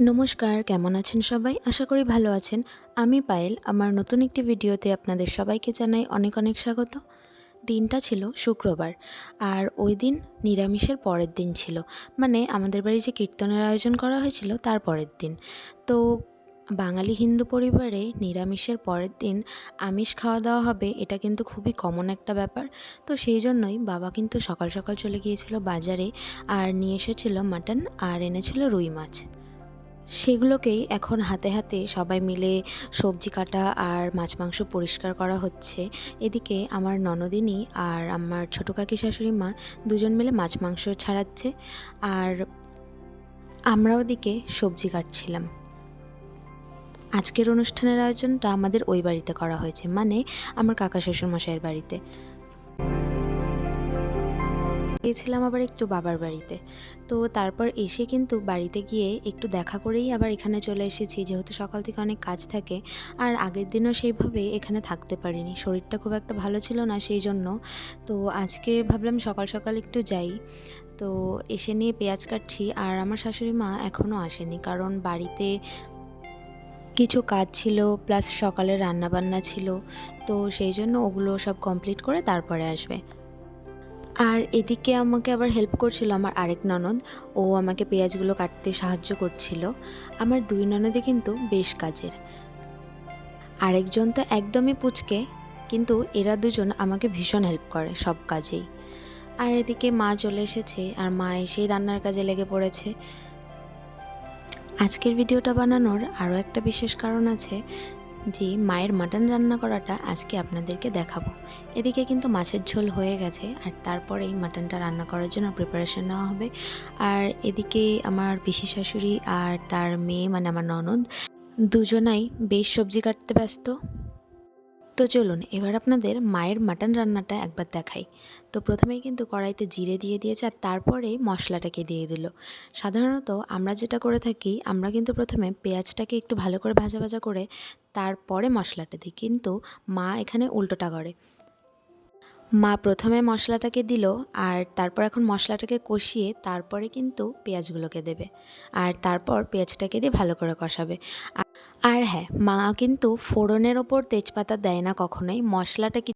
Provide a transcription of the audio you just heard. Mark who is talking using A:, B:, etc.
A: নমস্কার, কেমন আছেন সবাই? আশা করি ভালো আছেন। আমি পায়েল। আমার নতুন একটি ভিডিওতে আপনাদের সবাইকে জানাই অনেক, অনেক স্বাগত। দিনটা ছিল শুক্রবার। আর ওইদিন নিরামিষের পরের দিন ছিল। মানে আমাদের বাড়ি যে কীর্তনের আয়োজন করা হয়েছিল তার পরের দিন। তো বাঙালি হিন্দু পরিবারে নিরামিষের পরের দিন আমিষ খাওয়া-দাওয়া হবে এটা কিন্তু খুবই কমন একটা ব্যাপার। তো সেই জন্যই বাবা কিন্তু সকাল, সকাল চলে গিয়েছিল বাজারে আর নিয়ে এসেছিল মাটন আর এনেছিল রুই মাছ। সেগুলোকেই এখন হাতে হাতে সবাই মিলে সবজি কাটা আর মাছ মাংস পরিষ্কার করা হচ্ছে। এদিকে আমার ননদিনী আর আমার ছোটো কাকি শাশুড়ি মা দুজন মিলে মাছ মাংস ছাড়াচ্ছে আর আমরা ওদিকে সবজি কাটছিলাম। আজকের অনুষ্ঠানের আয়োজনটা আমাদের ওই বাড়িতে করা হয়েছে, মানে আমার কাকা শ্বশুরমশাইয়ের বাড়িতে। গিয়েছিলাম আবার একটু বাবার বাড়িতে। তো তারপর এসে কিন্তু বাড়িতে গিয়ে একটু দেখা করেই আবার এখানে চলে এসেছি, যেহেতু সকাল থেকে অনেক কাজ থাকে। আর আগের দিনও সেইভাবে এখানে থাকতে পারিনি, শরীরটা খুব একটা ভালো ছিল না সেই জন্য। তো আজকে ভাবলাম সকাল সকাল একটু যাই। তো এসে নিয়ে পেঁয়াজ কাটছি আর আমার শাশুড়ি মা এখনও আসেনি, কারণ বাড়িতে কিছু কাজ ছিল প্লাস সকালে রান্নাবান্না ছিল। তো সেই জন্য ওগুলো সব কমপ্লিট করে তারপরে আসবে। আর এদিকে আমাকে আবার হেল্প করছিল আমার আরেক ননদ। ও আমাকে পেঁয়াজগুলো কাটতে সাহায্য করছিল। আমার দুই ননদই কিন্তু বেশ কাজের। আরেকজন তো একদমই পুচকে, কিন্তু এরা দুজন আমাকে ভীষণ হেল্প করে সব কাজেই। আর এদিকে মা চলে এসেছে আর মা এসেই রান্নার কাজে লেগে পড়েছে। আজকের ভিডিওটা বানানোর আরও একটা বিশেষ কারণ আছে, যে মায়ের মাটন রান্না করাটা আজকে আপনাদেরকে দেখাবো। এদিকে কিন্তু মাছের ঝোল হয়ে গেছে আর তারপরেই মাটনটা রান্না করার জন্য প্রিপারেশন নেওয়া হবে। আর এদিকে আমার পিসি শাশুড়ি আর তার মেয়ে মানে আমার ননদ দুজনাই বেশ সবজি কাটতে ব্যস্ত। তো চলুন এবার আপনাদের মায়ের মাটন রান্নাটা একবার দেখাই। তো প্রথমেই কিন্তু কড়াইতে জিরে দিয়ে দিয়েছে আর তারপরে মশলাটাকে দিয়ে দিল। সাধারণত আমরা যেটা করে থাকি, আমরা কিন্তু প্রথমে পেঁয়াজটাকে একটু ভালো করে ভাজা ভাজা করে তারপরে মশলাটা দিই, কিন্তু মা এখানে উল্টোটা করে। মা প্রথমে মশলাটাকে দিল আর তারপর এখন মশলাটাকে কষিয়ে তারপরে কিন্তু পেঁয়াজগুলোকে দেবে আর তারপর পেঁয়াজটাকে দিয়ে ভালো করে কষাবে। আর হ্যাঁ, মা কিন্তু ফোড়নের ওপর তেজপাতা দেয় না কখনোই, মশলাটা